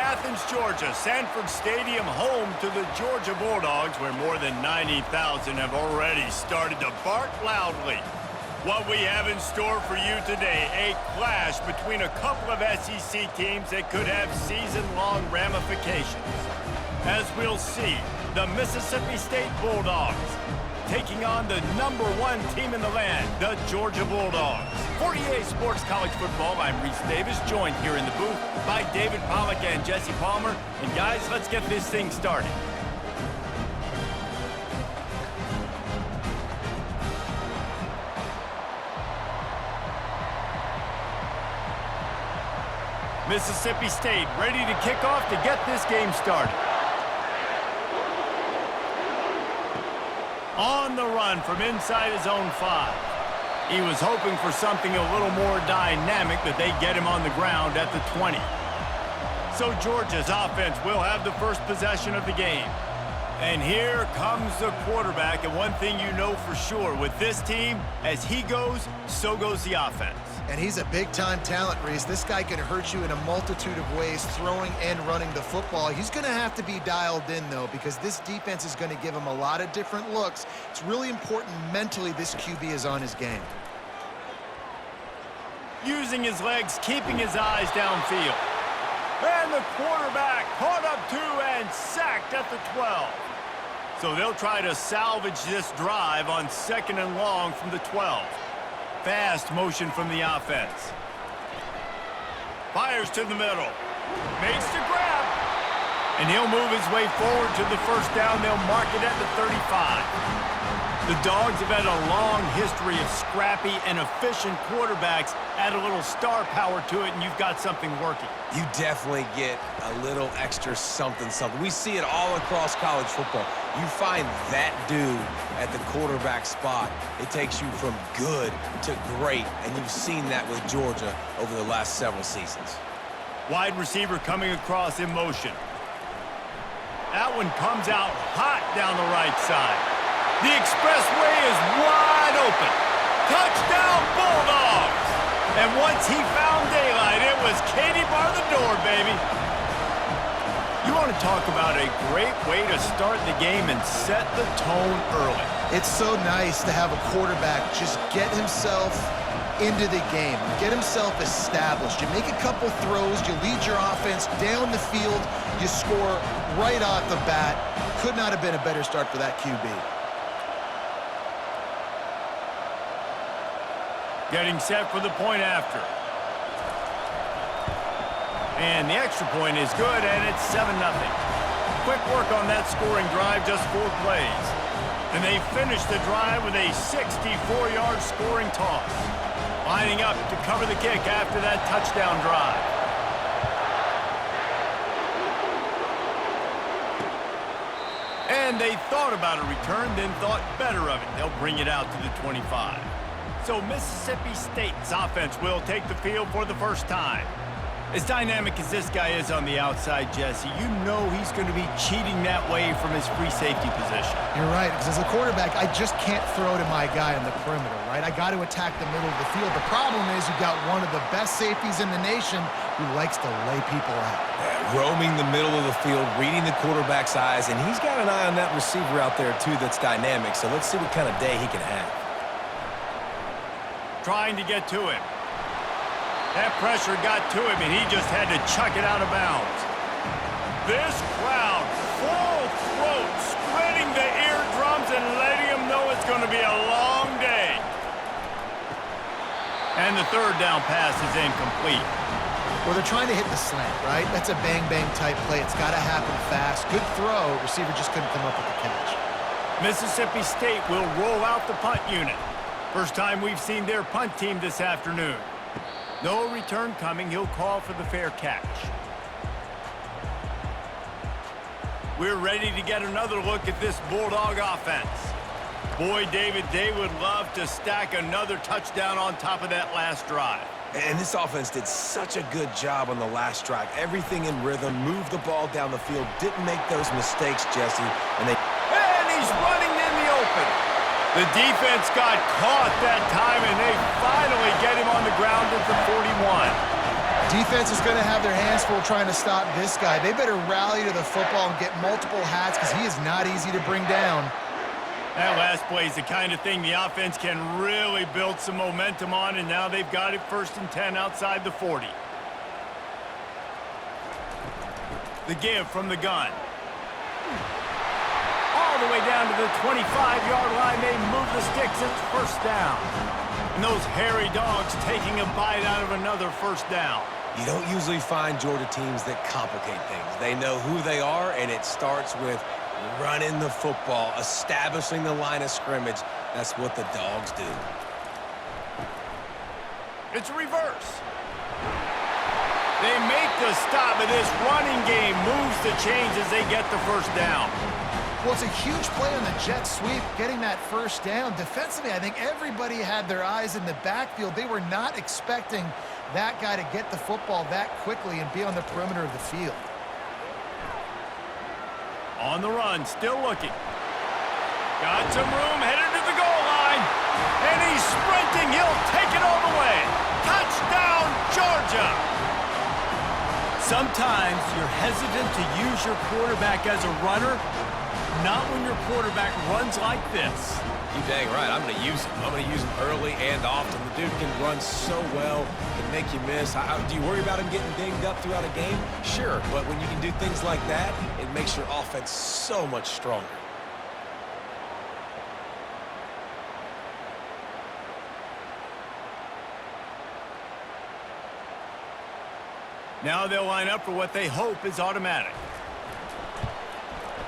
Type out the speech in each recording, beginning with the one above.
Athens, Georgia, Sanford Stadium, home to the Georgia Bulldogs, where more than 90,000 have already started to bark loudly. What we have in store for you today, a clash between a couple of SEC teams that could have season-long ramifications. As we'll see, the Mississippi State Bulldogs taking on the #1 team in the land, the Georgia Bulldogs. For EA Sports College Football, I'm Reese Davis, joined here in the booth by David Pollack and Jesse Palmer. And guys, let's get this thing started. Mississippi State ready to kick off to get this game started. On the run from inside his own 5. He was hoping for something a little more dynamic, but they get him on the ground at the 20. So Georgia's offense will have the first possession of the game. And here comes the quarterback, and one thing you know for sure, with this team, as he goes, so goes the offense. And he's a big-time talent, Reese. This guy can hurt you in a multitude of ways, throwing and running the football. He's going to have to be dialed in, though, because this defense is going to give him a lot of different looks. It's really important mentally this QB is on his game. Using his legs, keeping his eyes downfield. And the quarterback caught up to and sacked at the 12. So they'll try to salvage this drive on 2nd and long from the 12. Fast motion from the offense. Fires to the middle. Makes the grab. And he'll move his way forward to the first down. They'll mark it at the 35. The Dogs have had a long history of scrappy and efficient quarterbacks. Add a little star power to it, and you've got something working. You definitely get a little extra something. We see it all across college football. You find that dude at the quarterback spot, it takes you from good to great, and you've seen that with Georgia over the last several seasons. Wide receiver coming across in motion. That one comes out hot down the right side. The expressway is wide open. Touchdown, Bulldogs! And once he found daylight, it was Katie bar the door, baby. You want to talk about a great way to start the game and set the tone early. It's so nice to have a quarterback just get himself into the game, get himself established. You make a couple throws, you lead your offense down the field, you score right off the bat. Could not have been a better start for that QB. Getting set for the point after. And the extra point is good, and it's 7-0. Quick work on that scoring drive, just 4 plays. And they finish the drive with a 64-yard scoring toss. Lining up to cover the kick after that touchdown drive. And they thought about a return, then thought better of it. They'll bring it out to the 25. So Mississippi State's offense will take the field for the first time. As dynamic as this guy is on the outside, Jesse, you know he's going to be cheating that way from his free safety position. You're right, because as a quarterback, I just can't throw to my guy on the perimeter, right? I got to attack the middle of the field. The problem is you've got one of the best safeties in the nation who likes to lay people out. Roaming the middle of the field, reading the quarterback's eyes, and he's got an eye on that receiver out there, too, that's dynamic. So let's see what kind of day he can have. Trying to get to him. That pressure got to him, and he just had to chuck it out of bounds. This crowd, full throat, spreading the eardrums and letting him know it's going to be a long day. And the third down pass is incomplete. Well, they're trying to hit the slant, right? That's a bang-bang type play. It's got to happen fast. Good throw. Receiver just couldn't come up with the catch. Mississippi State will roll out the punt unit. First time we've seen their punt team this afternoon. No return coming. He'll call for the fair catch. We're ready to get another look at this Bulldog offense. Boy, David, they would love to stack another touchdown on top of that last drive. And this offense did such a good job on the last drive. Everything in rhythm, moved the ball down the field, didn't make those mistakes, Jesse. And he's running in the open. The defense got caught that time, and they finally get him on the ground at the 41. Defense is going to have their hands full trying to stop this guy. They better rally to the football and get multiple hats because he is not easy to bring down. That last play is the kind of thing the offense can really build some momentum on, and now they've got it 1st and 10 outside the 40. The give from the gun. All the way down to the 25-yard line. They move the sticks. It's 1st down. And those hairy dogs taking a bite out of another 1st down. You don't usually find Georgia teams that complicate things. They know who they are, and it starts with running the football, establishing the line of scrimmage. That's what the dogs do. It's reverse. They make the stop, and this running game moves the chains as they get the 1st down. Well, it's a huge play on the jet sweep, getting that 1st down. Defensively, I think everybody had their eyes in the backfield. They were not expecting that guy to get the football that quickly and be on the perimeter of the field. On the run, still looking. Got some room, headed to the goal line. And he's sprinting. He'll take it all the way. Touchdown, Georgia! Sometimes you're hesitant to use your quarterback as a runner. Not when your quarterback runs like this. You dang right. I'm going to use him. I'm going to use him early and often. The dude can run so well, can make you miss. Do you worry about him getting dinged up throughout a game? Sure, but when you can do things like that, it makes your offense so much stronger. Now they'll line up for what they hope is automatic.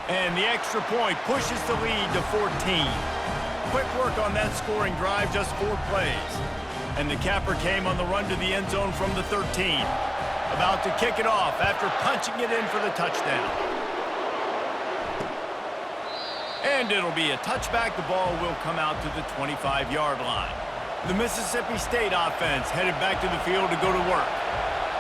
And the extra point pushes the lead to 14. Quick work on that scoring drive, just 4 plays. And the capper came on the run to the end zone from the 13. About to kick it off after punching it in for the touchdown. And it'll be a touchback. The ball will come out to the 25-yard line. The Mississippi State offense headed back to the field to go to work.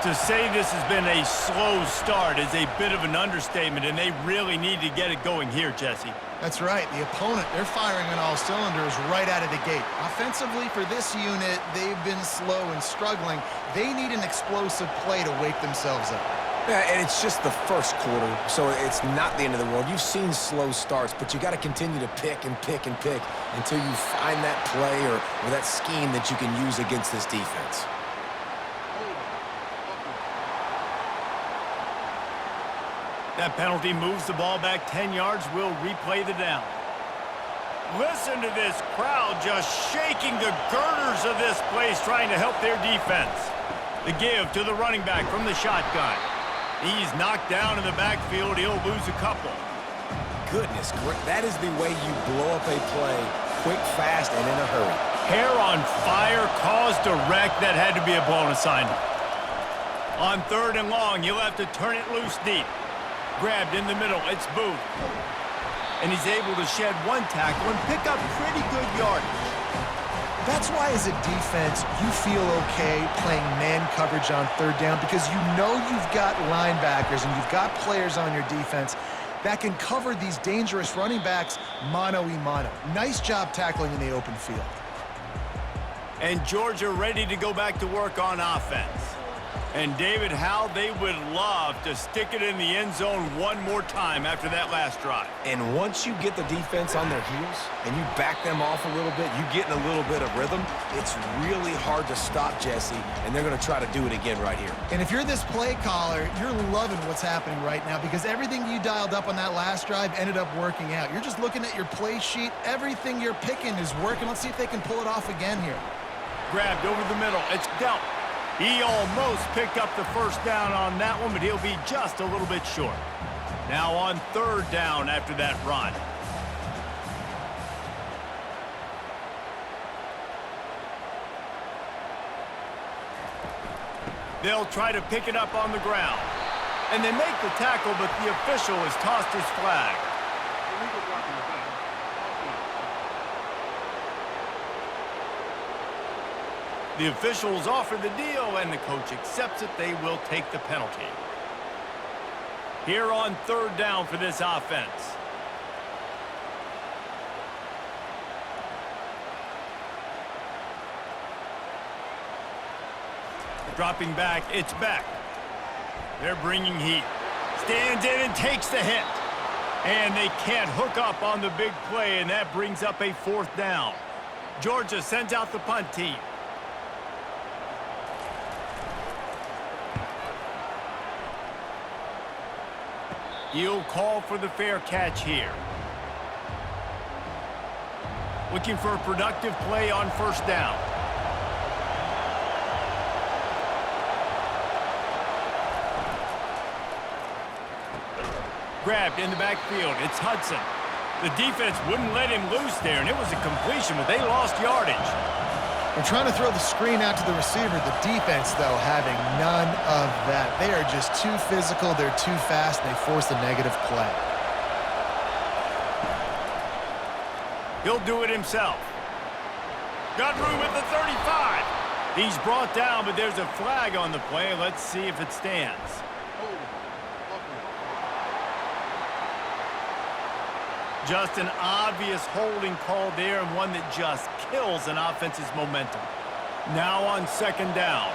To say this has been a slow start is a bit of an understatement, and they really need to get it going here, Jesse. That's right. The opponent, they're firing on all cylinders right out of the gate. Offensively, for this unit, they've been slow and struggling. They need an explosive play to wake themselves up. Yeah, and it's just the 1st quarter, so it's not the end of the world. You've seen slow starts, but you got to continue to pick and pick and pick until you find that play or that scheme that you can use against this defense. That penalty moves the ball back 10 yards. We'll replay the down. Listen to this crowd just shaking the girders of this place trying to help their defense. The give to the running back from the shotgun. He's knocked down in the backfield. He'll lose a couple. Goodness, that is the way you blow up a play quick, fast, and in a hurry. Hair on fire, caused a wreck. That had to be a blown assignment. On 3rd and long, you'll have to turn it loose deep. Grabbed in the middle, it's Booth. And he's able to shed 1 tackle and pick up pretty good yardage. That's why as a defense, you feel okay playing man coverage on 3rd down because you know you've got linebackers and you've got players on your defense that can cover these dangerous running backs mano-a-mano. Nice job tackling in the open field. And Georgia ready to go back to work on offense. And David, how they would love to stick it in the end zone one more time after that last drive. And once you get the defense on their heels and you back them off a little bit, you get in a little bit of rhythm, it's really hard to stop Jesse, and they're going to try to do it again right here. And if you're this play caller, you're loving what's happening right now because everything you dialed up on that last drive ended up working out. You're just looking at your play sheet. Everything you're picking is working. Let's see if they can pull it off again here. Grabbed over the middle. It's dealt. He almost picked up the 1st down on that one, but he'll be just a little bit short. Now on 3rd down after that run. They'll try to pick it up on the ground. And they make the tackle, but the official has tossed his flag. The officials offer the deal, and the coach accepts it. They will take the penalty. Here on 3rd down for this offense. Dropping back, it's Beck. They're bringing heat. Stands in and takes the hit. And they can't hook up on the big play, and that brings up a 4th down. Georgia sends out the punt team. He'll call for the fair catch here. Looking for a productive play on 1st down. Grabbed in the backfield. It's Hudson. The defense wouldn't let him loose there, and it was a completion, but they lost yardage. They're trying to throw the screen out to the receiver. The defense, though, having none of that. They are just too physical. They're too fast, and they force a negative play. He'll do it himself. Got room at the 35. He's brought down, but there's a flag on the play. Let's see if it stands. Just an obvious holding call there, and one that just kills an offense's momentum. Now on 2nd down.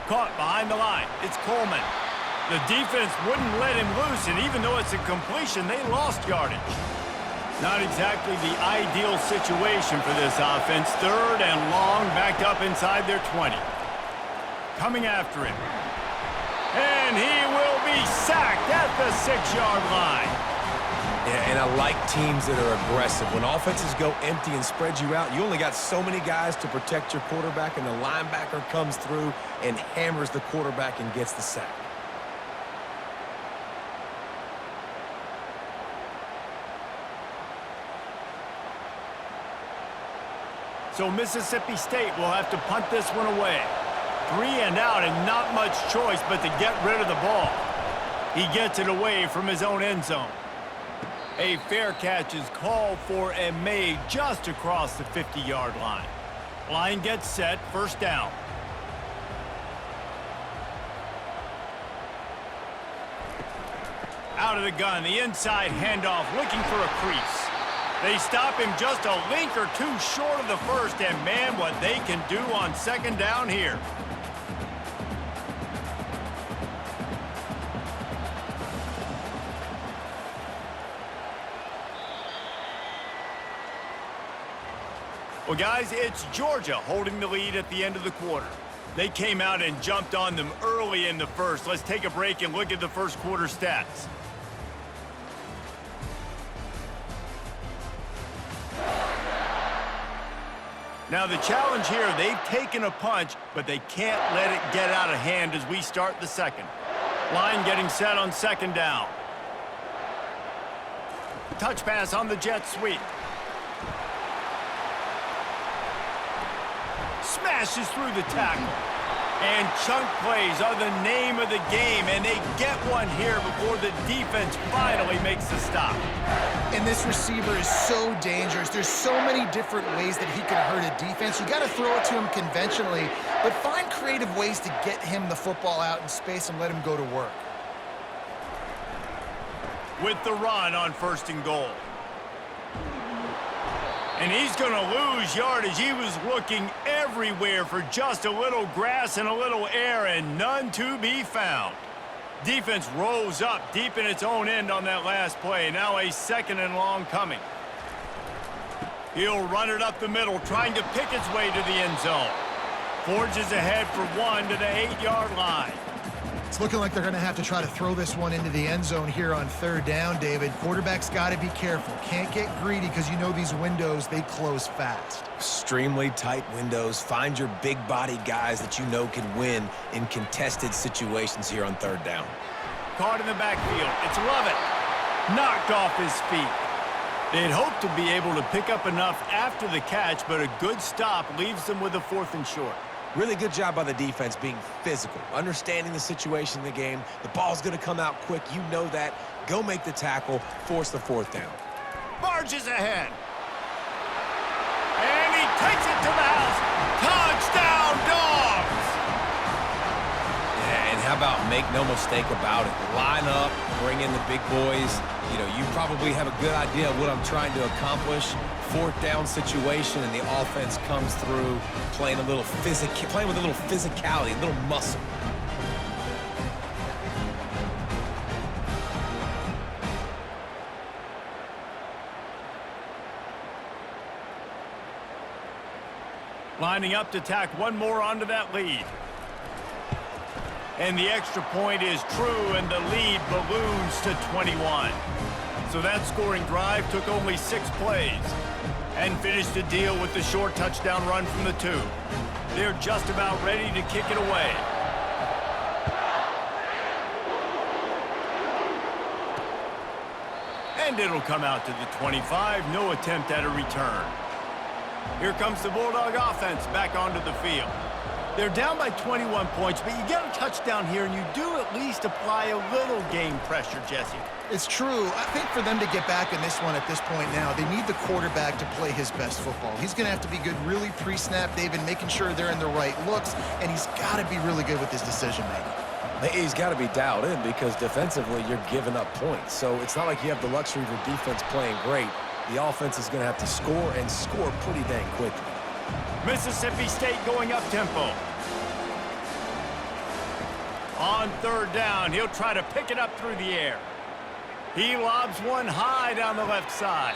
Caught behind the line. It's Coleman. The defense wouldn't let him loose, and even though it's a completion, they lost yardage. Not exactly the ideal situation for this offense. 3rd and long, backed up inside their 20. Coming after him. And he will be sacked at the 6-yard line. Yeah, and I like teams that are aggressive. When offenses go empty and spread you out, you only got so many guys to protect your quarterback, and the linebacker comes through and hammers the quarterback and gets the sack. So Mississippi State will have to punt this one away. 3 and out, and not much choice but to get rid of the ball. He gets it away from his own end zone. A fair catch is called for and made just across the 50-yard line. Line gets set, 1st down. Out of the gun, the inside handoff, looking for a crease. They stop him just a link or two short of the 1st, and man, what they can do on 2nd down here. Well, guys, it's Georgia holding the lead at the end of the quarter. They came out and jumped on them early in the 1st. Let's take a break and look at the 1st quarter stats. Now, the challenge here, they've taken a punch, but they can't let it get out of hand as we start the 2nd. Line getting set on 2nd down. Touch pass on the jet sweep. Smashes through the tackle. And chunk plays are the name of the game, and they get one here before the defense finally makes the stop. And this receiver is so dangerous. There's so many different ways that he can hurt a defense. You got to throw it to him conventionally, but find creative ways to get him the football out in space and let him go to work. With the run on 1st and goal. And he's going to lose yardage. He was looking everywhere for just a little grass and a little air, and none to be found. Defense rose up deep in its own end on that last play. Now a 2nd and long coming. He'll run it up the middle, trying to pick its way to the end zone. Forges ahead for 1 to the 8-yard line. It's looking like they're going to have to try to throw this one into the end zone here on 3rd down, David. Quarterback's got to be careful. Can't get greedy because you know these windows, they close fast. Extremely tight windows. Find your big-bodied guys that you know can win in contested situations here on 3rd down. Caught in the backfield. It's Lovett. Knocked off his feet. They'd hoped to be able to pick up enough after the catch, but a good stop leaves them with a 4th and short. Really good job by the defense being physical, understanding the situation in the game. The ball's going to come out quick. You know that. Go make the tackle, force the 4th down. Barges ahead. And he takes it to the house. Touchdown, Dogs! Yeah, and how about make Make no mistake about it. Line up, bring in the big boys. You know, you probably have a good idea of what I'm trying to accomplish. Fourth down situation, and the offense comes through playing with a little physicality, a little muscle. Lining up to tack one more onto that lead. And the extra point is true, and the lead balloons to 21. So that scoring drive took only 6 plays and finished the deal with the short touchdown run from the 2. They're just about ready to kick it away. And it'll come out to the 25. No attempt at a return. Here comes the Bulldog offense back onto the field. They're down by 21 points, but you get a touchdown here, and you do at least apply a little game pressure, Jesse. It's true. I think for them to get back in this one at this point now, they need the quarterback to play his best football. He's going to have to be good really pre-snap, David, making sure they're in the right looks, and he's got to be really good with his decision-making. He's got to be dialed in because defensively you're giving up points. So it's not like you have the luxury of your defense playing great. The offense is going to have to score and score pretty dang quickly. Mississippi State going up-tempo. On third down, he'll try to pick it up through the air. He lobs one high down the left side.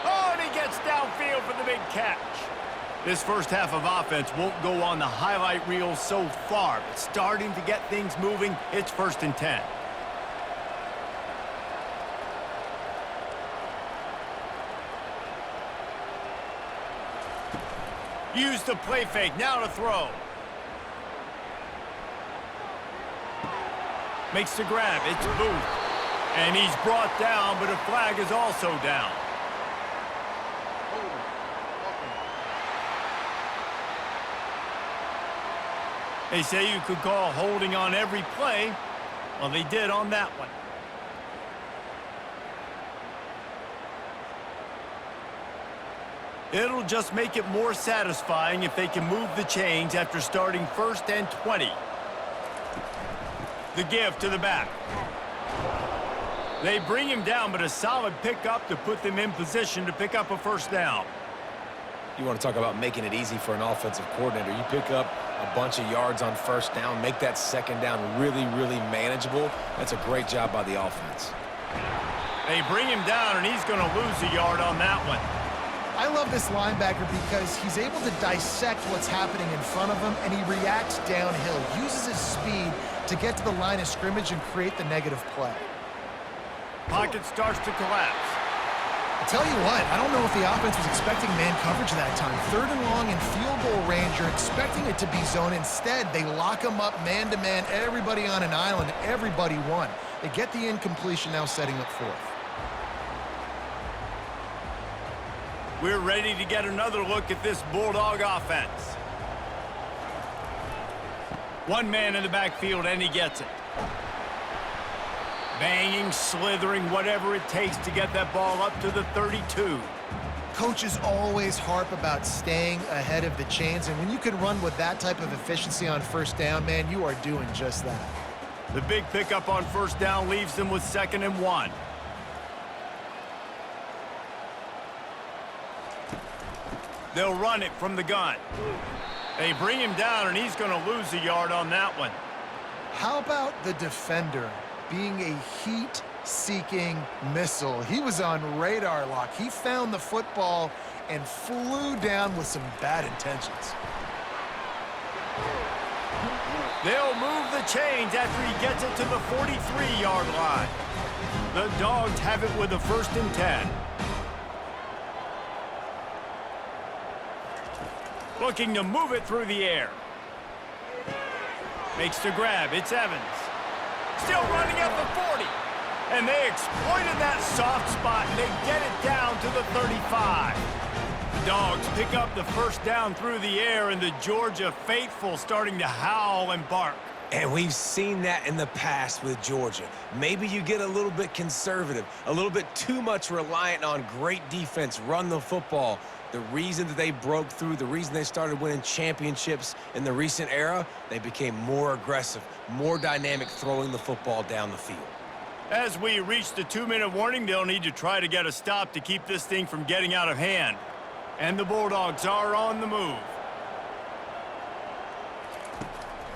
Oh, and he gets downfield for the big catch. This first half of offense won't go on the highlight reel so far, but starting to get things moving, it's 1st and 10. Use the play fake, now to throw. Makes the grab, it's Booth. And he's brought down, but a flag is also down. They say you could call holding on every play. Well, they did on that one. It'll just make it more satisfying if they can move the chains after starting 1st and 20. The give to the back. They bring him down, but a solid pickup to put them in position to pick up a 1st down. You want to talk about making it easy for an offensive coordinator. You pick up a bunch of yards on 1st down, make that 2nd down really, really manageable. That's a great job by the offense. They bring him down, and he's going to lose a yard on that one. I love this linebacker because he's able to dissect what's happening in front of him, and he reacts downhill, uses his speed to get to the line of scrimmage and create the negative play. Pocket starts to collapse. I tell you what, I don't know if the offense was expecting man coverage that time. 3rd and long in field goal range, you're expecting it to be zone. Instead, they lock him up man-to-man, everybody on an island, everybody won. They get the incompletion, now setting up 4th. We're ready to get another look at this Bulldog offense. One man in the backfield, and he gets it. Banging, slithering, whatever it takes to get that ball up to the 32. Coaches always harp about staying ahead of the chains, and when you can run with that type of efficiency on 1st down, man, you are doing just that. The big pickup on 1st down leaves them with 2nd and 1. They'll run it from the gun. They bring him down, and he's going to lose a yard on that one. How about the defender being a heat-seeking missile? He was on radar lock. He found the football and flew down with some bad intentions. They'll move the chains after he gets it to the 43-yard line. The Dogs have it with a 1st and 10. Looking to move it through the air. Makes the grab. It's Evans. Still running at the 40. And they exploited that soft spot, and they get it down to the 35. The Dogs pick up the 1st down through the air, and the Georgia faithful starting to howl and bark. And we've seen that in the past with Georgia. Maybe you get a little bit conservative, a little bit too much reliant on great defense, run the football. The reason that they broke through, the reason they started winning championships in the recent era, they became more aggressive, more dynamic throwing the football down the field. As we reach the 2-minute warning, they'll need to try to get a stop to keep this thing from getting out of hand. And the Bulldogs are on the move.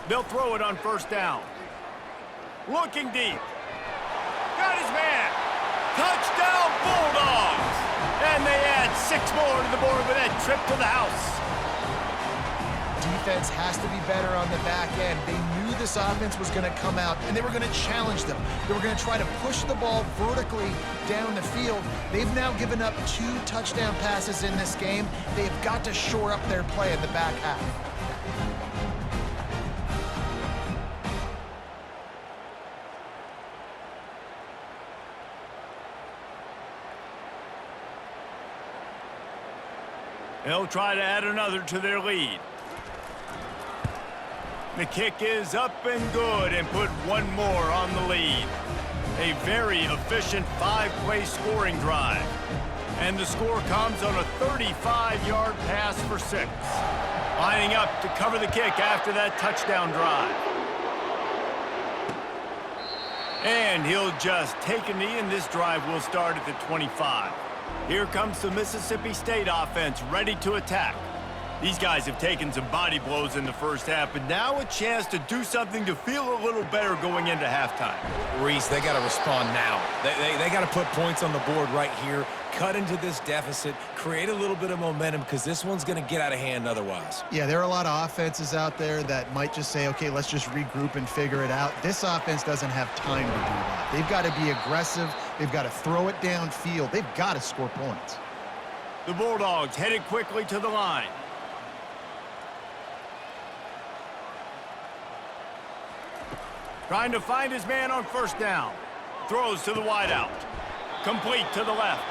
They'll throw it on first down. Looking deep. Got his man. Touchdown, Bulldogs! And they add 6 more to the board with that trip to the house. Defense has to be better on the back end. They knew this offense was going to come out, and they were going to challenge them. They were going to try to push the ball vertically down the field. They've now given up 2 touchdown passes in this game. They've got to shore up their play in the back half. They'll try to add another to their lead. The kick is up and good and put 1 more on the lead. A very efficient 5-play scoring drive. And the score comes on a 35-yard pass for 6. Lining up to cover the kick after that touchdown drive. And he'll just take a knee, and this drive will start at the 25. Here comes the Mississippi State offense ready to attack. These guys have taken some body blows in the first half, but now a chance to do something to feel a little better going into halftime. Reese, they got to respond now. They got to put points on the board right here, cut into this deficit, create a little bit of momentum, because this one's going to get out of hand otherwise. Yeah, there are a lot of offenses out there that might just say, okay, let's just regroup and figure it out. This offense doesn't have time to do that. They've got to be aggressive. They've got to throw it downfield. They've got to score points. The Bulldogs headed quickly to the line. Trying to find his man on first down. Throws to the wideout. Complete to the left.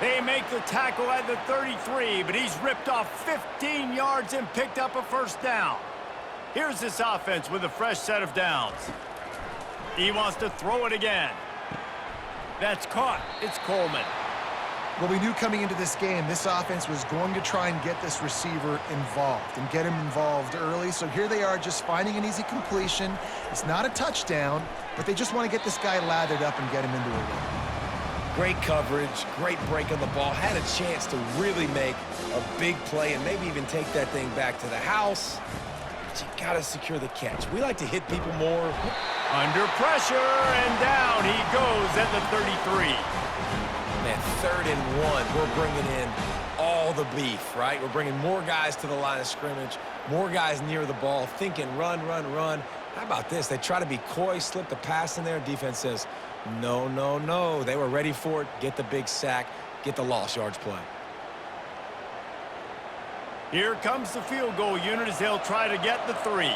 They make the tackle at the 33, but he's ripped off 15 yards and picked up a first down. Here's this offense with a fresh set of downs. He wants to throw it again. That's caught. It's Coleman. Well, we knew coming into this game, this offense was going to try and get this receiver involved and get him involved early. So here they are just finding an easy completion. It's not a touchdown, but they just want to get this guy lathered up and get him into a run. Great coverage, great break on the ball. Had a chance to really make a big play and maybe even take that thing back to the house. But you got to secure the catch. We like to hit people more. Under pressure, and down he goes at the 33. Man, 3rd and 1, we're bringing in all the beef, right? We're bringing more guys to the line of scrimmage, more guys near the ball, thinking run, run, run. How about this? They try to be coy, slip the pass in there. Defense says, no, no, no. They were ready for it. Get the big sack, get the lost yards play. Here comes the field goal unit as they'll try to get the 3.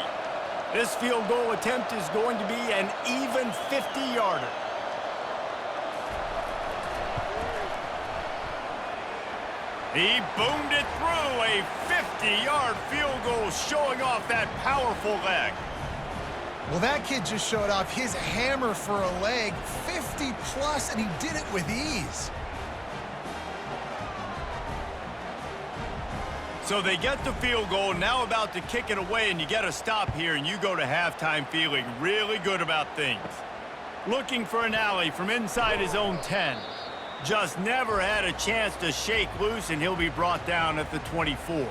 This field goal attempt is going to be an even 50-yarder. He boomed it through, a 50-yard field goal showing off that powerful leg. Well, that kid just showed off his hammer for a leg, 50-plus, and he did it with ease. So they get the field goal, now about to kick it away, and you get a stop here, and you go to halftime feeling really good about things. Looking for an alley from inside his own 10. Just never had a chance to shake loose, and he'll be brought down at the 24.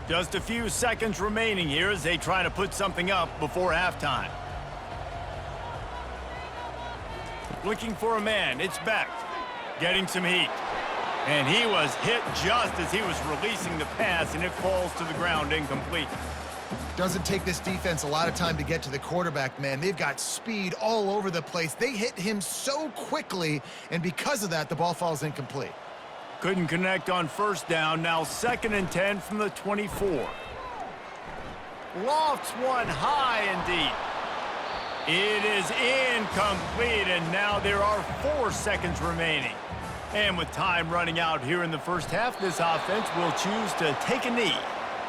Just a few seconds remaining here as they try to put something up before halftime. Looking for a man, it's Beck. Getting some heat. And he was hit just as he was releasing the pass, and it falls to the ground incomplete. Doesn't take this defense a lot of time to get to the quarterback, man. They've got speed all over the place. They hit him so quickly, and because of that, the ball falls incomplete. Couldn't connect on first down. Now 2nd and 10 from the 24. Lofts one high and deep. It is incomplete, and now there are 4 seconds remaining. And with time running out here in the first half, this offense will choose to take a knee.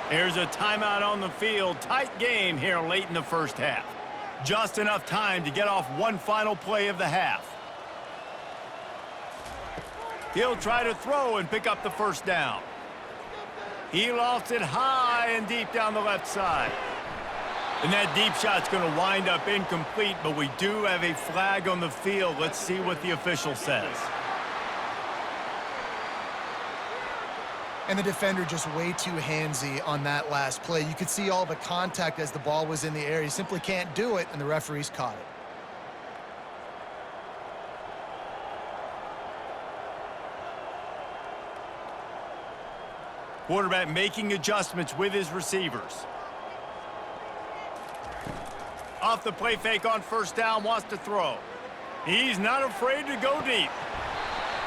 There's a timeout on the field. Tight game here late in the first half. Just enough time to get off one final play of the half. He'll try to throw and pick up the first down. He lofts it high and deep down the left side. And that deep shot's going to wind up incomplete, but we do have a flag on the field. Let's see what the official says. And the defender just way too handsy on that last play. You could see all the contact as the ball was in the air. He simply can't do it, and the referees caught it. Quarterback making adjustments with his receivers. Off the play fake on first down, wants to throw. He's not afraid to go deep.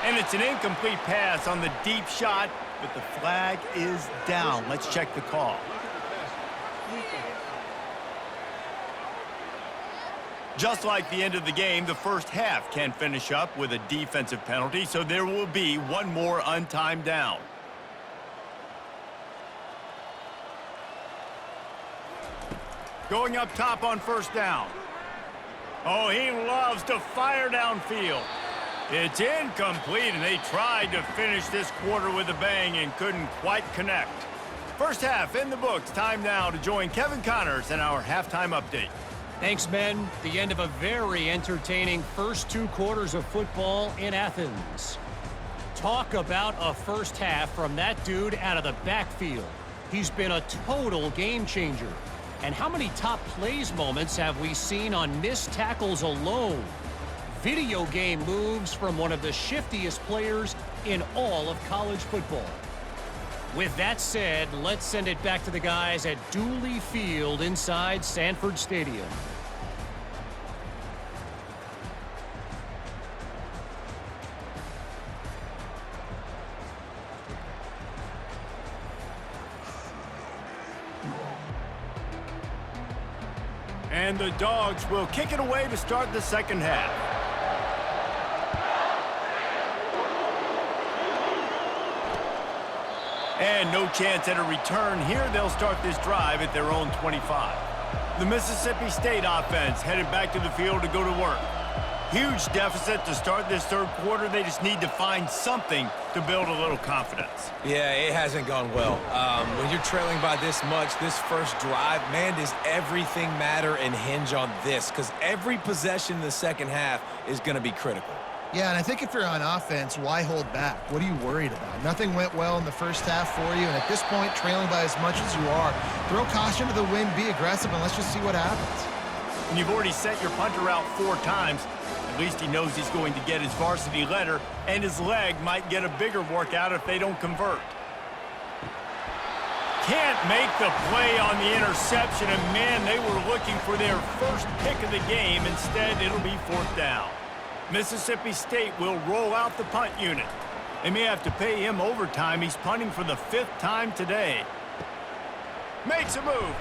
And it's an incomplete pass on the deep shot, but the flag is down. Let's check the call. Just like the end of the game, the first half can finish up with a defensive penalty, so there will be one more untimed down. Going up top on first down. Oh, he loves to fire downfield. It's incomplete, and they tried to finish this quarter with a bang and couldn't quite connect. First half in the books. Time now to join Kevin Connors in our halftime update. Thanks, men. The end of a very entertaining first 2 quarters of football in Athens. Talk about a first half from that dude out of the backfield. He's been a total game changer. And how many top plays moments have we seen on missed tackles alone? Video game moves from one of the shiftiest players in all of college football. With that said, let's send it back to the guys at Dooley Field inside Sanford Stadium. And the Dogs will kick it away to start the second half. And no chance at a return here. They'll start this drive at their own 25. The Mississippi State offense headed back to the field to go to work. Huge deficit to start this third quarter. They just need to find something to build a little confidence. Yeah, it hasn't gone well. When you're trailing by this much, this first drive, man, does everything matter and hinge on this? Because every possession in the second half is going to be critical. Yeah, and I think if you're on offense, why hold back? What are you worried about? Nothing went well in the first half for you, and at this point, trailing by as much as you are, throw caution to the wind, be aggressive, and let's just see what happens. And you've already sent your punter out 4 times. At least he knows he's going to get his varsity letter, and his leg might get a bigger workout if they don't convert. Can't make the play on the interception, and man, they were looking for their first pick of the game. Instead, it'll be 4th down. Mississippi State will roll out the punt unit. They may have to pay him overtime. He's punting for the 5th time today. Makes a move.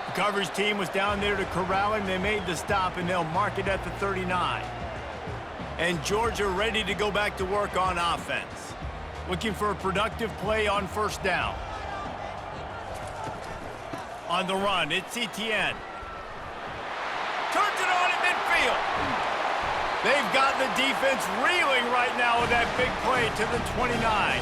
The coverage team was down there to corral him. They made the stop, and they'll mark it at the 39. And Georgia ready to go back to work on offense. Looking for a productive play on first down. On the run, it's Etienne. Turns it on at midfield. They've got the defense reeling right now with that big play to the 29.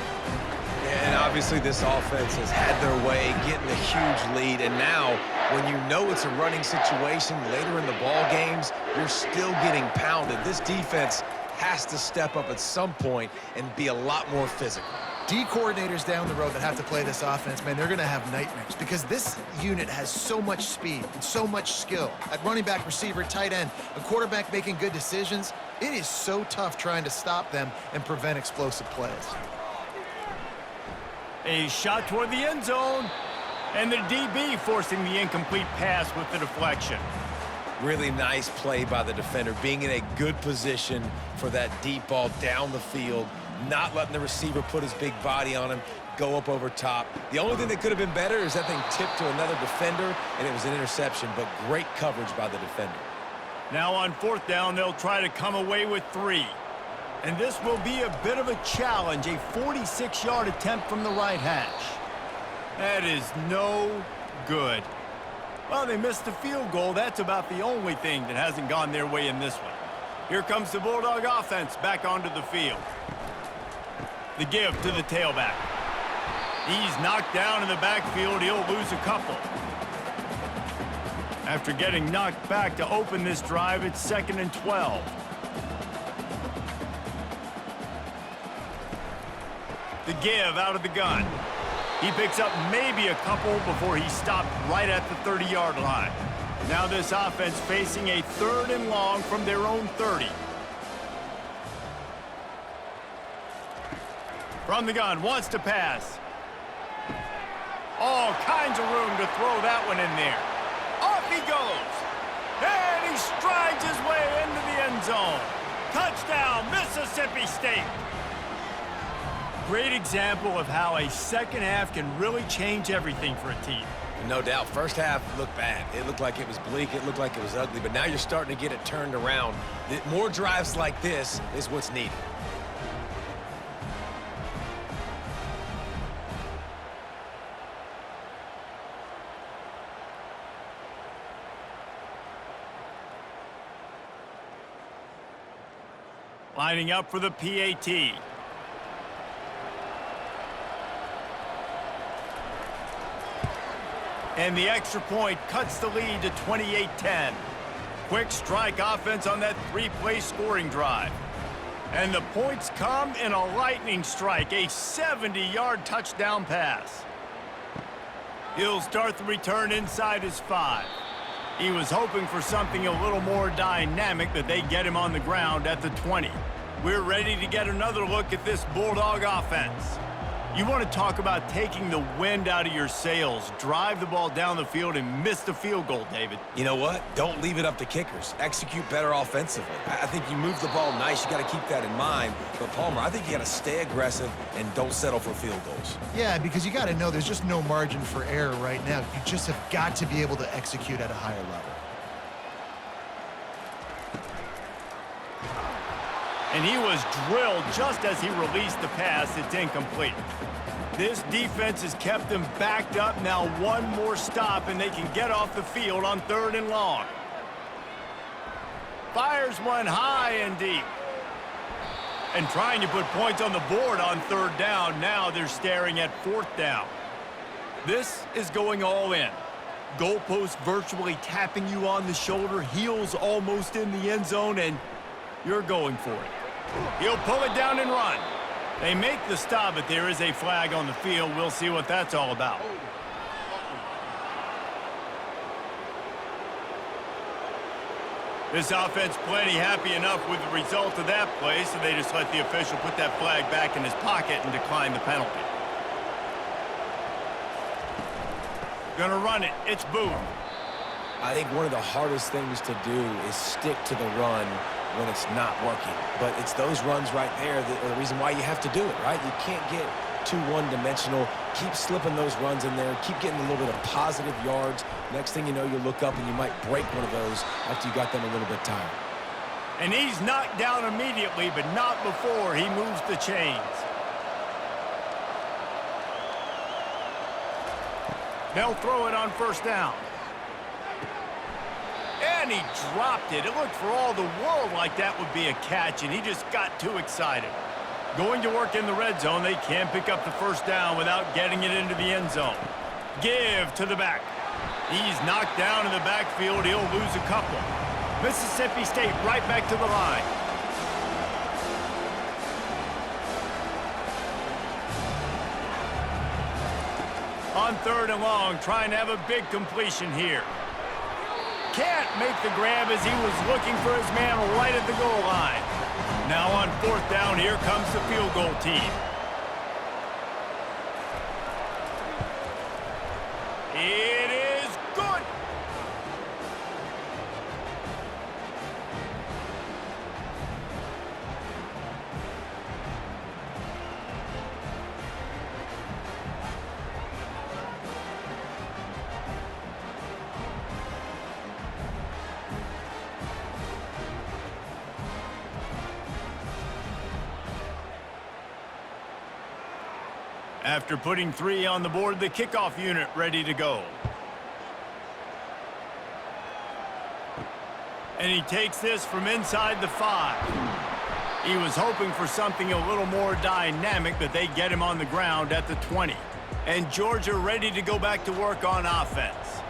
And obviously this offense has had their way, getting a huge lead. And now, when you know it's a running situation later in the ball games, you're still getting pounded. This defense has to step up at some point and be a lot more physical. D coordinators down the road that have to play this offense, man, they're going to have nightmares because this unit has so much speed and so much skill. At running back, receiver, tight end, a quarterback making good decisions, it is so tough trying to stop them and prevent explosive plays. A shot toward the end zone, and the DB forcing the incomplete pass with the deflection. Really nice play by the defender, being in a good position for that deep ball down the field, not letting the receiver put his big body on him, go up over top. The only thing that could have been better is that thing tipped to another defender, and it was an interception, but great coverage by the defender. Now on 4th down, they'll try to come away with 3. And this will be a bit of a challenge, a 46-yard attempt from the right hash. That is no good. Well, they missed the field goal. That's about the only thing that hasn't gone their way in this one. Here comes the Bulldog offense back onto the field. The give to the tailback. He's knocked down in the backfield. He'll lose a couple. After getting knocked back to open this drive, it's 2nd and 12. The give out of the gun. He picks up maybe a couple before he stopped right at the 30-yard line. Now this offense facing a 3rd and long from their own 30. From the gun, wants to pass. All kinds of room to throw that one in there. Off he goes. And he strides his way into the end zone. Touchdown, Mississippi State. Great example of how a second half can really change everything for a team. No doubt. First half looked bad. It looked like it was bleak. It looked like it was ugly. But now you're starting to get it turned around. More drives like this is what's needed. Lining up for the PAT. And the extra point cuts the lead to 28-10. Quick strike offense on that 3-play scoring drive. And the points come in a lightning strike, a 70-yard touchdown pass. He'll start the return inside his 5. He was hoping for something a little more dynamic, but they get him on the ground at the 20. We're ready to get another look at this Bulldog offense. You want to talk about taking the wind out of your sails, drive the ball down the field and miss the field goal, David. You know what? Don't leave it up to kickers. Execute better offensively. I think you move the ball nice. You got to keep that in mind. But, Palmer, I think you got to stay aggressive and don't settle for field goals. Yeah, because you got to know there's just no margin for error right now. You just have got to be able to execute at a higher level. And he was drilled just as he released the pass. It's incomplete. This defense has kept them backed up. Now one more stop, and they can get off the field on 3rd and long. Fires one high and deep. And trying to put points on the board on 3rd down. Now they're staring at 4th down. This is going all in. Goalpost virtually tapping you on the shoulder. Heels almost in the end zone, and you're going for it. He'll pull it down and run. They make the stop, but there is a flag on the field. We'll see what that's all about. This offense plenty happy enough with the result of that play, so they just let the official put that flag back in his pocket and decline the penalty. Gonna run it. It's Boone. I think one of the hardest things to do is stick to the run when it's not working. But it's those runs right there that are the reason why you have to do it, right? You can't get too one-dimensional. Keep slipping those runs in there. Keep getting a little bit of positive yards. Next thing you know, you look up and you might break one of those after you got them a little bit tired. And he's knocked down immediately, but not before he moves the chains. They'll throw it on 1st down. And he dropped it. It looked for all the world like that would be a catch, and he just got too excited. Going to work in the red zone, they can't pick up the 1st down without getting it into the end zone. Give to the back. He's knocked down in the backfield. He'll lose a couple. Mississippi State right back to the line. On 3rd and long, trying to have a big completion here. Can't make the grab as he was looking for his man right at the goal line. Now on 4th down, here comes the field goal team. It is good. After putting 3 on the board, the kickoff unit ready to go. And he takes this from inside the 5. He was hoping for something a little more dynamic, but they get him on the ground at the 20. And Georgia ready to go back to work on offense.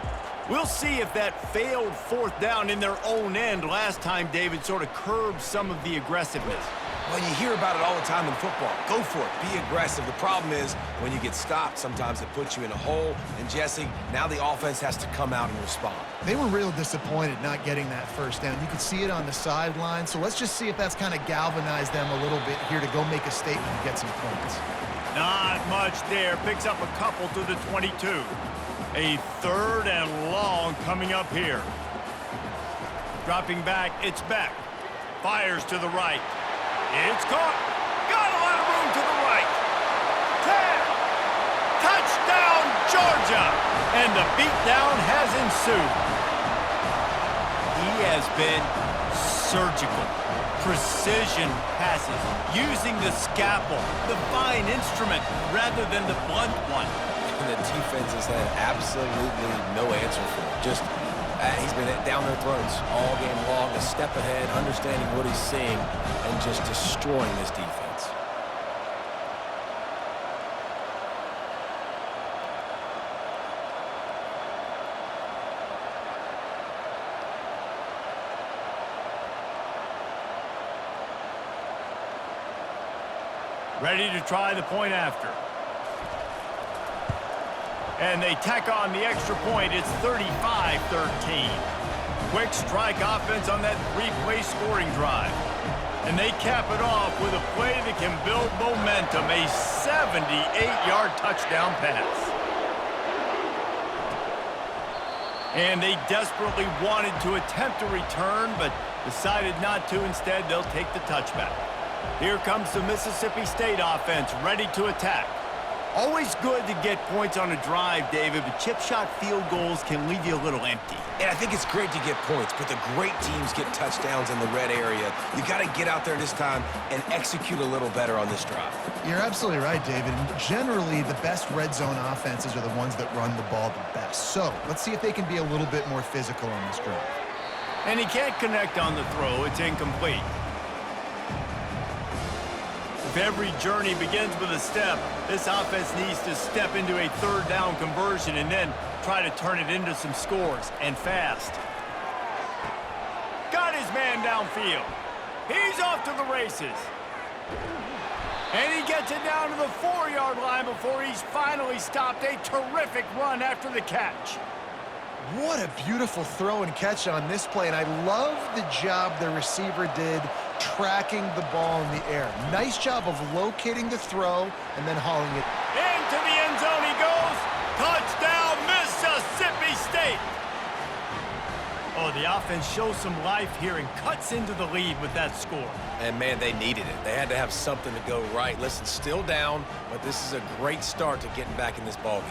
We'll see if that failed 4th down in their own end last time, David, sort of curbed some of the aggressiveness. Well, you hear about it all the time in football. Go for it. Be aggressive. The problem is when you get stopped, sometimes it puts you in a hole. And, Jesse, now the offense has to come out and respond. They were real disappointed not getting that first down. You could see it on the sideline. So let's just see if that's kind of galvanized them a little bit here to go make a statement and get some points. Not much there. Picks up a couple to the 22. A 3rd and long coming up here. Dropping back, it's Beck. Fires to the right. It's caught. Got a lot of room to the right. 10. Touchdown, Georgia. And the beatdown has ensued. He has been surgical. Precision passes. Using the scalpel, the fine instrument, rather than the blunt one. And the defense has had absolutely no answer for it. Just he's been down their throats all game long, a step ahead, understanding what he's seeing, and just destroying this defense. Ready to try the point after. And they tack on the extra point. It's 35-13. Quick strike offense on that 3-play scoring drive. And they cap it off with a play that can build momentum, a 78-yard touchdown pass. And they desperately wanted to attempt a return, but decided not to. Instead, they'll take the touchback. Here comes the Mississippi State offense, ready to attack. Always good to get points on a drive, David, but chip shot field goals can leave you a little empty. And I think it's great to get points, but the great teams get touchdowns in the red area. You got to get out there this time and execute a little better on this drive. You're absolutely right, David. And generally, the best red zone offenses are the ones that run the ball the best. So let's see if they can be a little bit more physical on this drive. And he can't connect on the throw. It's incomplete. If every journey begins with a step, this offense needs to step into a 3rd down conversion and then try to turn it into some scores, and fast. Got his man downfield. He's off to the races. And he gets it down to the 4-yard line before he's finally stopped. A terrific run after the catch. What a beautiful throw and catch on this play, and I love the job the receiver did tracking the ball in the air. Nice job of locating the throw and then hauling it. Into the end zone he goes. Touchdown, Mississippi State. Oh, the offense shows some life here and cuts into the lead with that score. And, man, they needed it. They had to have something to go right. Listen, still down, but this is a great start to getting back in this ballgame.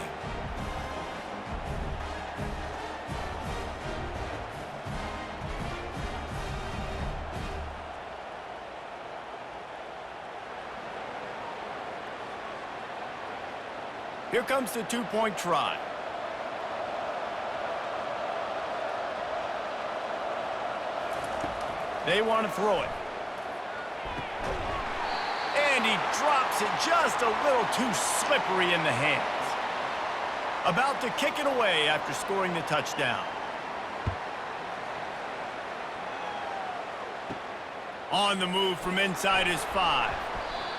Here comes the 2-point try. They want to throw it. And he drops it just a little too slippery in the hands. About to kick it away after scoring the touchdown. On the move from inside his 5.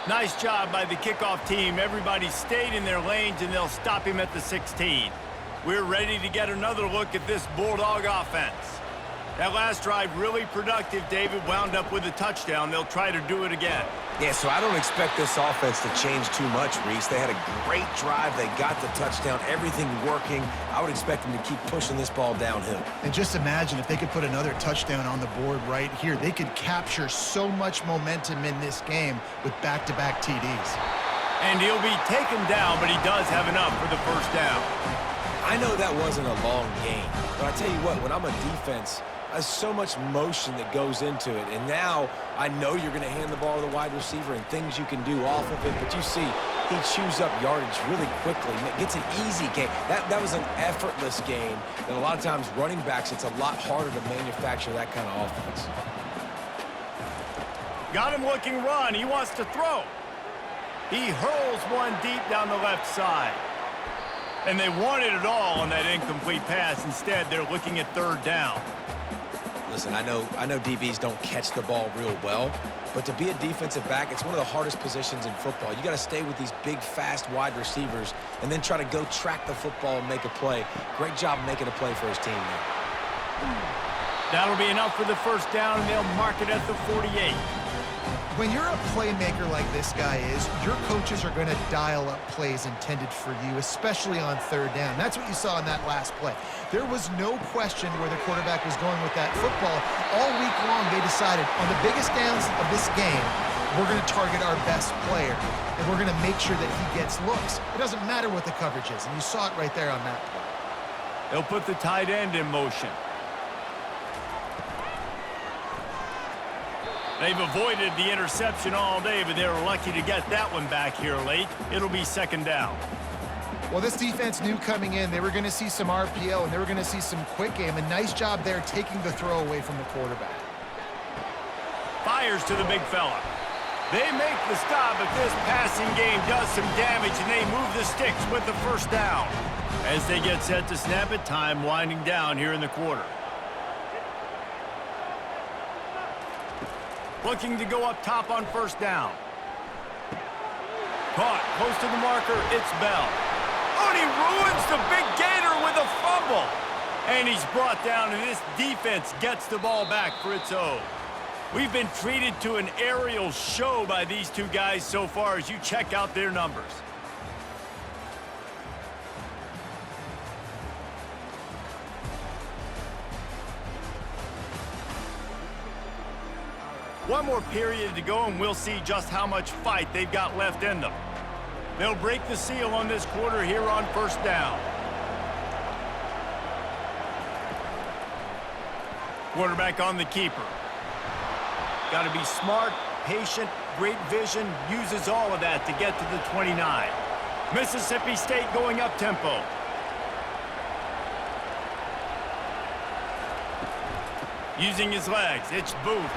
Nice job by the kickoff team. Everybody stayed in their lanes, and they'll stop him at the 16. We're ready to get another look at this Bulldog offense. That last drive really productive. David wound up with a touchdown. They'll try to do it again. Yeah, so I don't expect this offense to change too much, Reese. They had a great drive. They got the touchdown. Everything working. I would expect them to keep pushing this ball downhill. And just imagine if they could put another touchdown on the board right here. They could capture so much momentum in this game with back-to-back TDs. And he'll be taken down, but he does have enough for the first down. I know that wasn't a long game, but I tell you what, when I'm a defense, There's so much motion that goes into it. And now I know you're going to hand the ball to the wide receiver and things you can do off of it. But you see, he chews up yardage really quickly. Gets an easy game. That was an effortless game. And a lot of times running backs, it's a lot harder to manufacture that kind of offense. Got him looking run. He wants to throw. He hurls one deep down the left side. And they wanted it all on that incomplete pass. Instead, they're looking at third down. Listen, I know DBs don't catch the ball real well, but to be a defensive back, it's one of the hardest positions in football. You got to stay with these big, fast wide receivers and then try to go track the football and make a play. Great job making a play for his team there. That'll be enough for the first down, and they'll mark it at the 48. When you're a playmaker like this guy is, your coaches are going to dial up plays intended for you, especially on third down. That's what you saw in that last play. There was no question where the quarterback was going with that football. All week long, they decided on the biggest downs of this game, we're going to target our best player, and we're going to make sure that he gets looks. It doesn't matter what the coverage is, and you saw it right there on that play. They'll put the tight end in motion. They've avoided the interception all day, but they were lucky to get that one back here late. It'll be second down. Well, this defense knew coming in they were going to see some RPO and they were going to see some quick game. A nice job there taking the throw away from the quarterback. Fires to the big fella. They make the stop, but this passing game does some damage, and they move the sticks with the first down. As they get set to snap it, time winding down here in the quarter. Looking to go up top on first down. Caught close to the marker, it's Bell. Oh, and he ruins the big gator with a fumble. And he's brought down, and this defense gets the ball back for its own. We've been treated to an aerial show by these two guys so far as you check out their numbers. One more period to go, and we'll see just how much fight they've got left in them. They'll break the seal on this quarter here on first down. Quarterback on the keeper. Got to be smart, patient, great vision, uses all of that to get to the 29. Mississippi State going up tempo. Using his legs, it's Booth.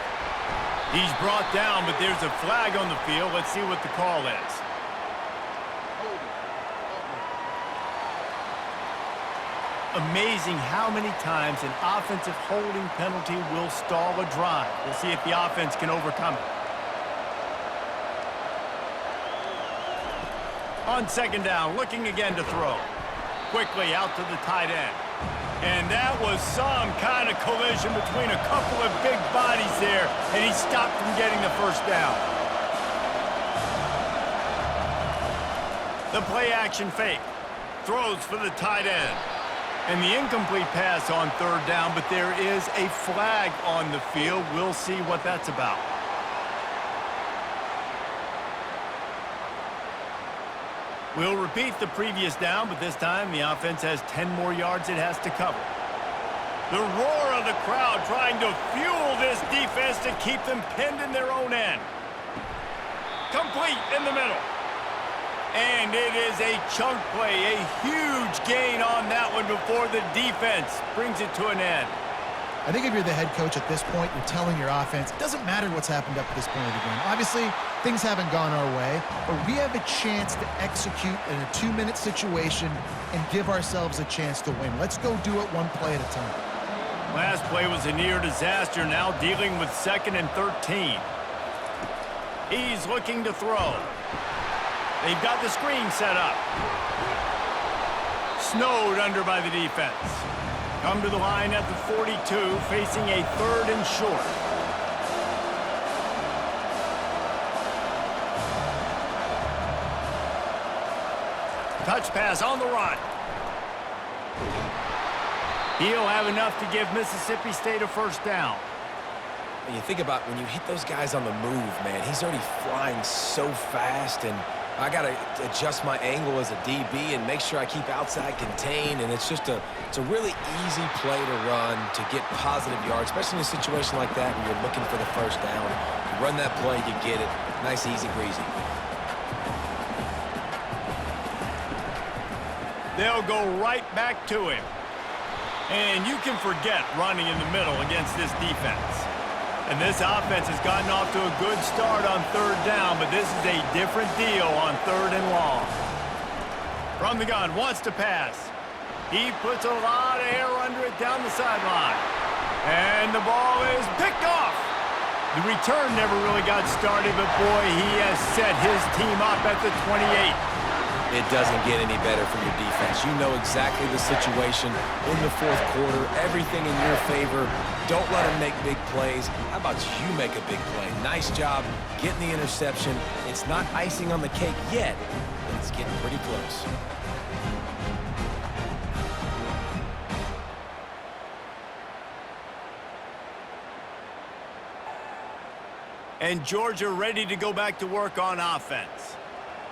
He's brought down, but there's a flag on the field. Let's see what the call is. Amazing how many times an offensive holding penalty will stall a drive. We'll see if the offense can overcome it. On second down, looking again to throw. Quickly out to the tight end. And that was some kind of collision between a couple of big bodies there, and he stopped from getting the first down. The play-action fake. Throws for the tight end. And the incomplete pass on third down, but there is a flag on the field. We'll see what that's about. We'll repeat the previous down, but this time the offense has 10 more yards it has to cover. The roar of the crowd trying to fuel this defense to keep them pinned in their own end. Complete in the middle. And it is a chunk play, a huge gain on that one before the defense brings it to an end. I think if you're the head coach at this point, you're telling your offense, it doesn't matter what's happened up to this point of the game. Obviously, things haven't gone our way, but we have a chance to execute in a 2-minute situation and give ourselves a chance to win. Let's go do it one play at a time. Last play was a near disaster, now dealing with 2nd and 13. He's looking to throw. They've got the screen set up. Snowed under by the defense. Come to the line at the 42, facing a 3rd and short. Touch pass on the run. He'll have enough to give Mississippi State a first down. When you think about when you hit those guys on the move, man, he's already flying so fast, and I got to adjust my angle as a DB and make sure I keep outside contained, and it's a really easy play to run to get positive yards, especially in a situation like that where you're looking for the first down. You run that play, you get it. Nice, easy, breezy. They'll go right back to him. And you can forget running in the middle against this defense. And this offense has gotten off to a good start on third down, but this is a different deal on third and long. From the gun, wants to pass. He puts a lot of air under it down the sideline. And the ball is picked off. The return never really got started, but boy, he has set his team up at the 28. It doesn't get any better for your defense. You know exactly the situation in the fourth quarter. Everything in your favor. Don't let them make big plays. How about you make a big play? Nice job getting the interception. It's not icing on the cake yet, but it's getting pretty close. And Georgia ready to go back to work on offense.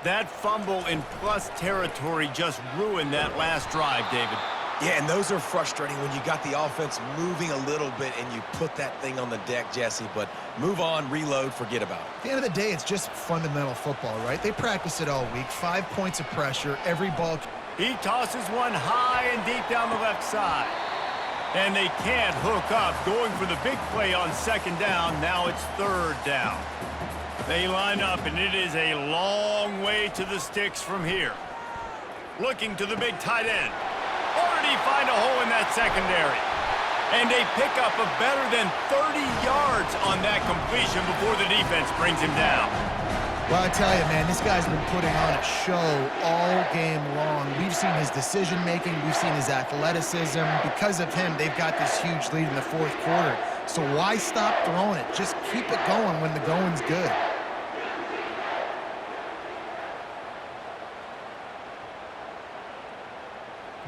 That fumble in plus territory just ruined that last drive, David. Yeah, and those are frustrating when you got the offense moving a little bit and you put that thing on the deck, Jesse. But move on, reload, forget about it. At the end of the day, it's just fundamental football, right? They practice it all week. 5 points of pressure, every ball. He tosses one high and deep down the left side. And they can't hook up, going for the big play on second down. Now it's third down. They line up, and it is a long way to the sticks from here. Looking to the big tight end. Already find a hole in that secondary. And they pick up a better than 30 yards on that completion before the defense brings him down. Well, I tell you, man, this guy's been putting on a show all game long. We've seen his decision-making. We've seen his athleticism. Because of him, they've got this huge lead in the fourth quarter. So why stop throwing it? Just keep it going when the going's good.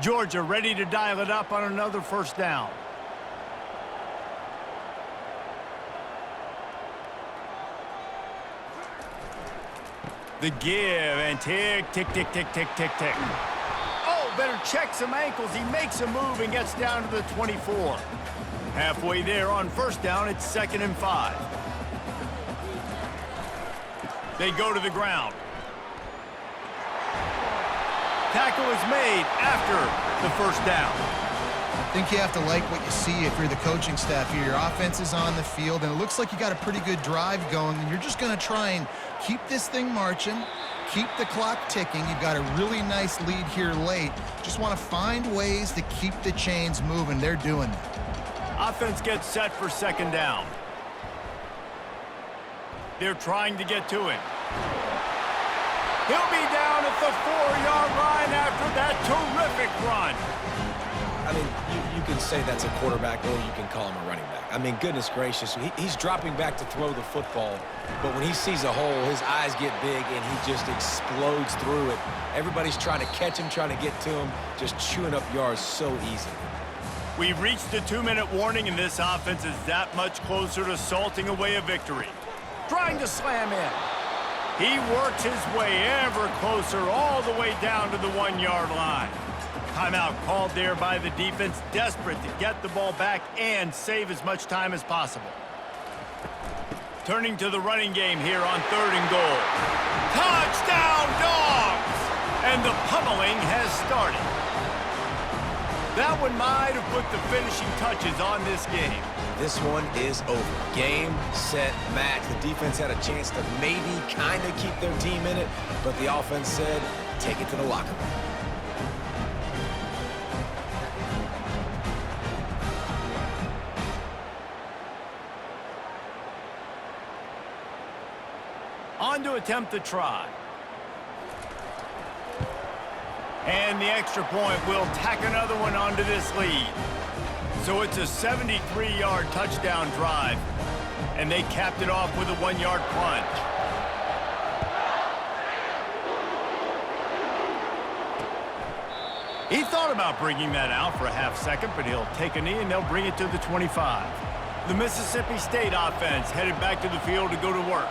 Georgia ready to dial it up on another first down. The give and tick, tick, tick, tick, tick, tick, tick. Oh, better check some ankles. He makes a move and gets down to the 24. Halfway there on first down, it's 2nd and 5. They go to the ground. Tackle is made after the first down. I think you have to like what you see if you're the coaching staff here. Your offense is on the field, and it looks like you got a pretty good drive going, and you're just going to try and keep this thing marching, keep the clock ticking. You've got a really nice lead here late. Just want to find ways to keep the chains moving. They're doing that. Offense gets set for second down. They're trying to get to him. He'll be down at the 4-yard line after that terrific run. I mean, you can say that's a quarterback or you can call him a running back. I mean, goodness gracious, he's dropping back to throw the football, but when he sees a hole, his eyes get big and he just explodes through it. Everybody's trying to catch him, trying to get to him, just chewing up yards so easily. We've reached the 2-minute warning, and this offense is that much closer to salting away a victory. Trying to slam in. He works his way ever closer all the way down to the 1-yard line. Timeout called there by the defense, desperate to get the ball back and save as much time as possible. Turning to the running game here on 3rd and goal. Touchdown, Dogs! And the pummeling has started. That one might have put the finishing touches on this game. This one is over. Game, set, match. The defense had a chance to maybe kind of keep their team in it, but the offense said, take it to the locker room. On to attempt the try. And the extra point will tack another one onto this lead. So it's a 73-yard touchdown drive, and they capped it off with a 1-yard plunge. He thought about bringing that out for a half second, but he'll take a knee and they'll bring it to the 25. The Mississippi State offense headed back to the field to go to work.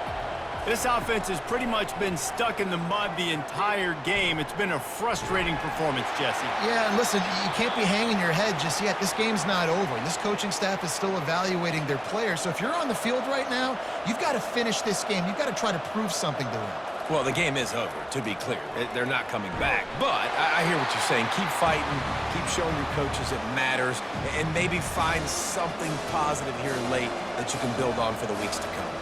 This offense has pretty much been stuck in the mud the entire game. It's been a frustrating performance, Jesse. Yeah, and listen, you can't be hanging your head just yet. This game's not over. This coaching staff is still evaluating their players. So if you're on the field right now, you've got to finish this game. You've got to try to prove something to them. Well, the game is over, to be clear. They're not coming back. But I hear what you're saying. Keep fighting. Keep showing your coaches it matters. And maybe find something positive here late that you can build on for the weeks to come.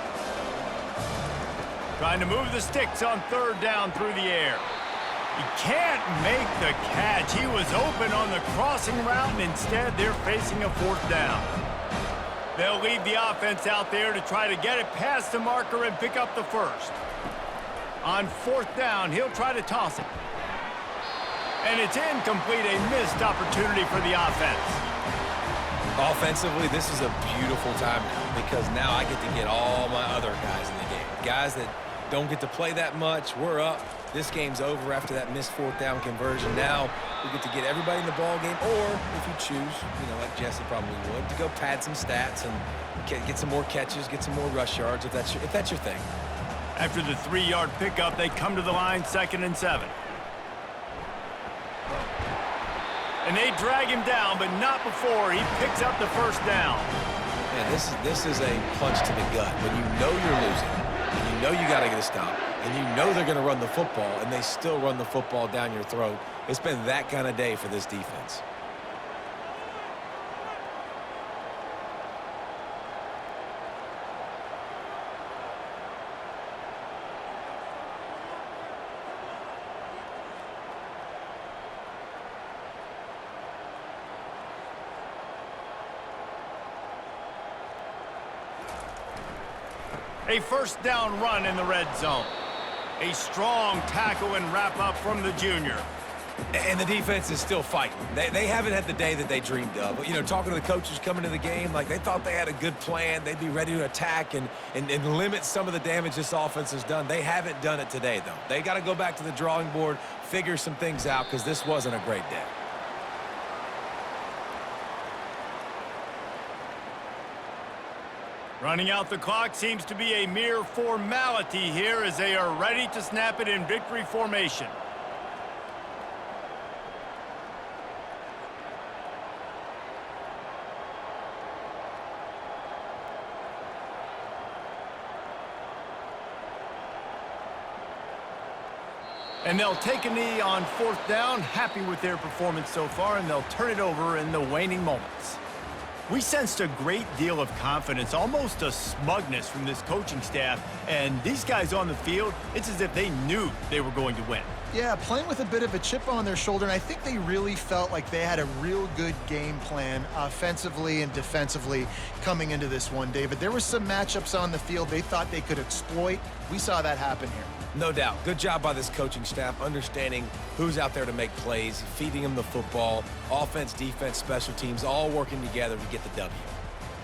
Trying to move the sticks on third down through the air. He can't make the catch. He was open on the crossing route, and instead they're facing a fourth down. They'll leave the offense out there to try to get it past the marker and pick up the first. On fourth down, he'll try to toss it. And it's incomplete, a missed opportunity for the offense. Offensively, this is a beautiful time now because now I get to get all my other guys in the game. Guys that don't get to play that much. We're up. This game's over after that missed fourth down conversion. Now we get to get everybody in the ball game, or if you choose, like Jesse probably would, to go pad some stats and get some more catches, get some more rush yards if that's your thing. After the 3-yard pickup, they come to the line 2nd and 7. And they drag him down, but not before he picks up the first down. Man, this is a punch to the gut. When you know you're losing, and you know you got to get a stop, and you know they're going to run the football, and they still run the football down your throat. It's been that kind of day for this defense. A first down run in the red zone. A strong tackle and wrap-up from the junior. And the defense is still fighting. They haven't had the day that they dreamed of. But, talking to the coaches coming to the game, like they thought they had a good plan. They'd be ready to attack and limit some of the damage this offense has done. They haven't done it today, though. They got to go back to the drawing board, figure some things out, because this wasn't a great day. Running out the clock seems to be a mere formality here as they are ready to snap it in victory formation. And they'll take a knee on fourth down, happy with their performance so far, and they'll turn it over in the waning moments. We sensed a great deal of confidence, almost a smugness from this coaching staff. And these guys on the field, it's as if they knew they were going to win. Yeah, playing with a bit of a chip on their shoulder, and I think they really felt like they had a real good game plan offensively and defensively coming into this one, David. There were some matchups on the field they thought they could exploit. We saw that happen here. No doubt. Good job by this coaching staff, understanding who's out there to make plays, feeding them the football, offense, defense, special teams, all working together to get the W.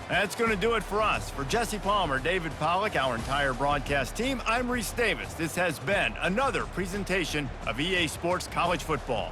That's going to do it for us. For Jesse Palmer, David Pollack, our entire broadcast team, I'm Reese Davis. This has been another presentation of EA Sports College Football.